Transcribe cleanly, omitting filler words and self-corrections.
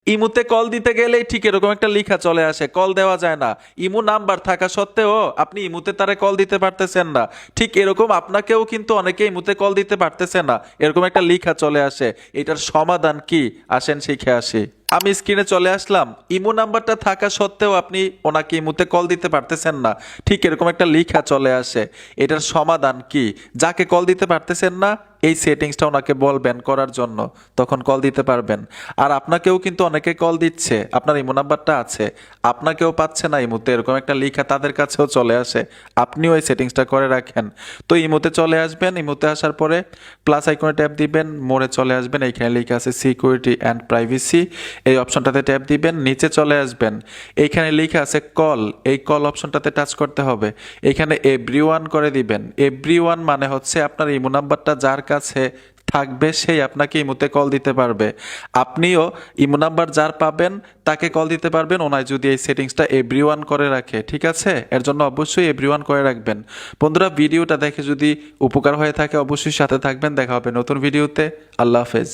ইমুতে কল দিতে গেলেই ঠিক এরকম একটা লেখা চলে আসে, কল দেওয়া যায় না। ইমু নাম্বার থাকা সত্ত্বেও আপনি ইমুতে তারে কল দিতে পারতেছেন না। ঠিক এরকম আপনাকেও কিন্তু অনেকে ইমুতে কল দিতে পারতেছে না, এরকম একটা লেখা চলে আসে। এটার সমাধান কি আসেন শিখে আসি। আমি স্ক্রিনে চলে আসলাম। ইমো নাম্বারটা থাকা সত্ত্বেও আপনি ওনাকে ইমুতে কল দিতে পারতেছেন না, ঠিক এরকম একটা লেখা চলে আসে। এটার সমাধান কি? যাকে কল দিতে পারতেছেন না, এই সেটিংসটা ওনাকে বলবেন করার জন্য, তখন কল দিতে পারবেন। আর আপনাকেও কিন্তু অনেকে কল দিচ্ছে, আপনার ইমো নাম্বারটা আছে, আপনাকেও পাচ্ছে না ইমুতে, এরকম একটা লেখা তাদের কাছেও চলে আসে। আপনিও এই সেটিংসটা করে রাখেন। তো ইমুতে চলে আসবেন, ইমুতে আসার পরে প্লাস আইকনে ট্যাপ দিবেন, মোড়ে চলে আসবেন, এইখানে লেখা আছে সিকিউরিটি অ্যান্ড প্রাইভেসি, এই অপশনটাতে ট্যাপ দিবেন, নিচে চলে আসবেন, এইখানে লেখা আছে কল, এই কল অপশনটাতে টাচ করতে হবে। এইখানে এভরিওয়ান করে দিবেন। এভরিওয়ান মানে হচ্ছে আপনার ইমো নাম্বারটা যার কাছে থাকবে সেই আপনাকে ইমোতে কল দিতে পারবে। আপনিও ইমো নাম্বার যার পাবেন তাকে কল দিতে পারবেন, ওনায় যদি এই সেটিংসটা এভরিওয়ান করে রাখে। ঠিক আছে, এর জন্য অবশ্যই এভরিওয়ান করে রাখবেন। বন্ধুরা, ভিডিওটা দেখে যদি উপকার হয়ে থাকে অবশ্যই সাথে থাকবেন। দেখা হবে নতুন ভিডিওতে। আল্লাহ হাফেজ।